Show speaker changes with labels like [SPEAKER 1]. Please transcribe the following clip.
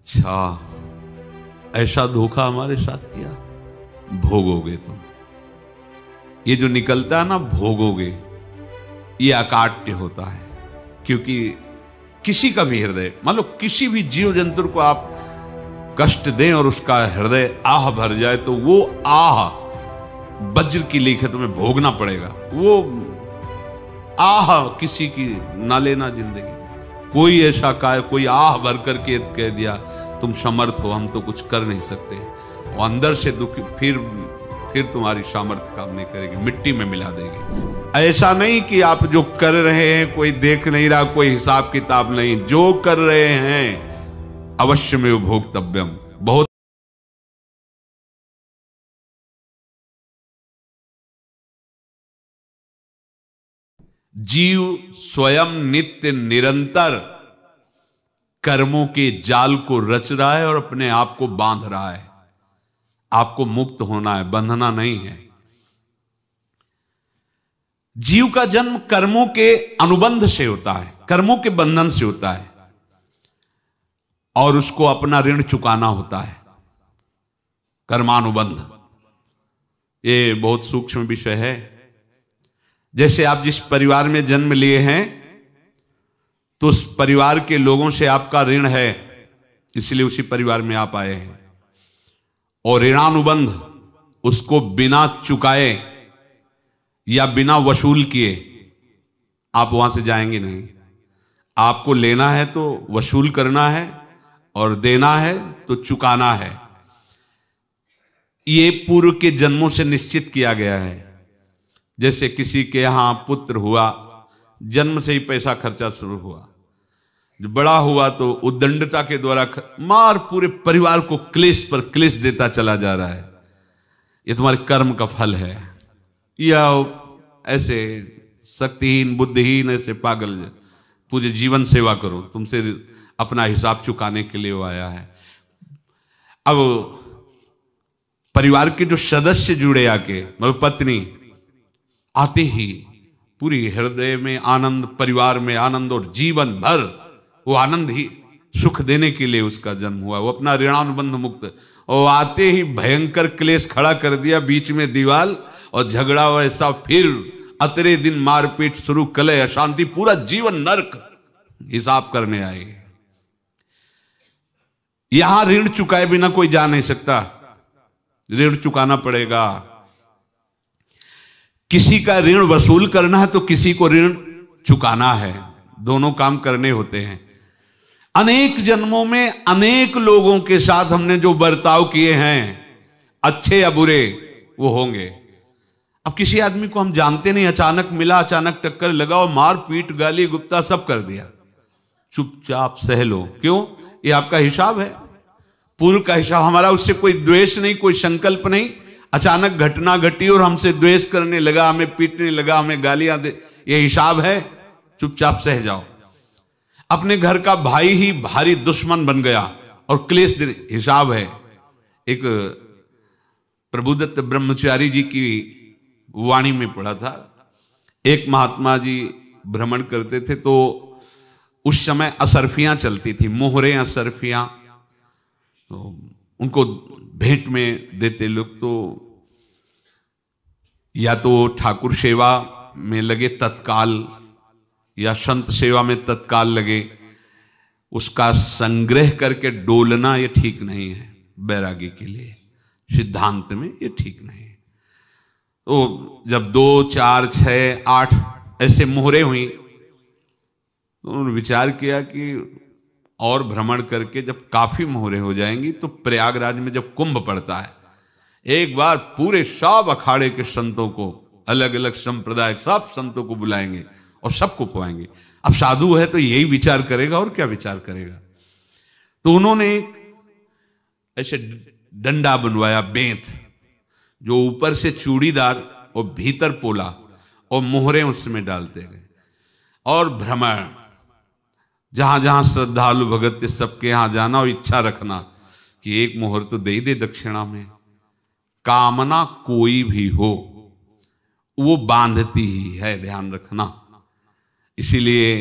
[SPEAKER 1] अच्छा, ऐसा धोखा हमारे साथ किया, भोगोगे तुम। ये जो निकलता है ना भोगोगे, ये अकाट्य होता है। क्योंकि किसी का भी हृदय, मान लो किसी भी जीव जंतु को आप कष्ट दें और उसका हृदय आह भर जाए, तो वो आह वज्र की लीक है, तुम्हें भोगना पड़ेगा। वो आह किसी की ना लेना जिंदगी। कोई ऐसा कोई आह भर करके कह दिया तुम समर्थ हो, हम तो कुछ कर नहीं सकते, और अंदर से दुखी, फिर तुम्हारी सामर्थ्य काम नहीं करेगी, मिट्टी में मिला देगी। ऐसा नहीं कि आप जो कर रहे हैं कोई देख नहीं रहा, कोई हिसाब किताब नहीं, जो कर रहे हैं अवश्य में भोक्तव्यम। बहुत जीव स्वयं नित्य निरंतर कर्मों के जाल को रच रहा है और अपने आप को बांध रहा है। आपको मुक्त होना है, बंधना नहीं है। जीव का जन्म कर्मों के अनुबंध से होता है, कर्मों के बंधन से होता है, और उसको अपना ऋण चुकाना होता है। कर्मानुबंध ये बहुत सूक्ष्म विषय है। जैसे आप जिस परिवार में जन्म लिए हैं, तो उस परिवार के लोगों से आपका ऋण है, इसलिए उसी परिवार में आप आए हैं। और ऋणानुबंध, उसको बिना चुकाए या बिना वसूल किए आप वहां से जाएंगे नहीं। आपको लेना है तो वसूल करना है, और देना है तो चुकाना है। ये पूर्व के जन्मों से निश्चित किया गया है। जैसे किसी के यहां पुत्र हुआ, जन्म से ही पैसा खर्चा शुरू हुआ, जो बड़ा हुआ तो उद्दंडता के द्वारा मार पूरे परिवार को क्लेश पर क्लेश देता चला जा रहा है। ये तुम्हारे कर्म का फल है। या ऐसे शक्तिहीन बुद्धिहीन ऐसे पागल पूरे जीवन सेवा करो, तुमसे अपना हिसाब चुकाने के लिए वो आया है। अब परिवार के जो सदस्य जुड़े आके, मतलब पत्नी आते ही पूरी हृदय में आनंद, परिवार में आनंद, और जीवन भर वो आनंद ही सुख देने के लिए उसका जन्म हुआ। वो अपना ऋणानुबंध मुक्त, और आते ही भयंकर क्लेश खड़ा कर दिया, बीच में दीवाल और झगड़ा वैसा, फिर अतरे दिन मारपीट शुरू, कलह अशांति, पूरा जीवन नरक हिसाब करने आए। यहां ऋण चुकाए बिना कोई जा नहीं सकता, ऋण चुकाना पड़ेगा। किसी का ऋण वसूल करना है तो किसी को ऋण चुकाना है, दोनों काम करने होते हैं। अनेक जन्मों में अनेक लोगों के साथ हमने जो बर्ताव किए हैं, अच्छे या बुरे, वो होंगे। अब किसी आदमी को हम जानते नहीं, अचानक मिला, अचानक टक्कर लगा और मार पीट गाली गुप्ता सब कर दिया, चुपचाप सह लो। क्यों? ये आपका हिसाब है, पूर्व का हिसाब। हमारा उससे कोई द्वेष नहीं, कोई संकल्प नहीं। अचानक घटना घटी और हमसे द्वेष करने लगा, हमें पीटने लगा, हमें गालियां दे, ये हिसाब है, चुपचाप सह जाओ। अपने घर का भाई ही भारी दुश्मन बन गया और क्लेश दे, हिसाब है। एक प्रभुदत्त ब्रह्मचारी जी की वाणी में पढ़ा था, एक महात्मा जी भ्रमण करते थे, तो उस समय असरफियां चलती थी, मोहरे असरफियां, तो उनको भेंट में देते लोग। तो या तो ठाकुर सेवा में लगे तत्काल, या संत सेवा में तत्काल लगे, उसका संग्रह करके डोलना ये ठीक नहीं है बैरागी के लिए, सिद्धांत में ये ठीक नहीं है। तो जब 2, 4, 6, 8 ऐसे मोहरे हुई, तो उन्होंने विचार किया कि और भ्रमण करके जब काफी मोहरे हो जाएंगी, तो प्रयागराज में जब कुंभ पड़ता है, एक बार पूरे सब अखाड़े के संतों को, अलग अलग संप्रदाय सब संतों को बुलाएंगे और सबको पुआएंगे। अब साधु है तो यही विचार करेगा, और क्या विचार करेगा। तो उन्होंने ऐसे डंडा बनवाया, बेंत, जो ऊपर से चूड़ीदार और भीतर पोला, और मोहरे उसमें डालते गए, और भ्रमण, जहां जहां श्रद्धालु भगत थे सबके यहां जाना, और इच्छा रखना कि एक मोहर तो दे ही दे दक्षिणा में। कामना कोई भी हो वो बांधती ही है, ध्यान रखना। इसीलिए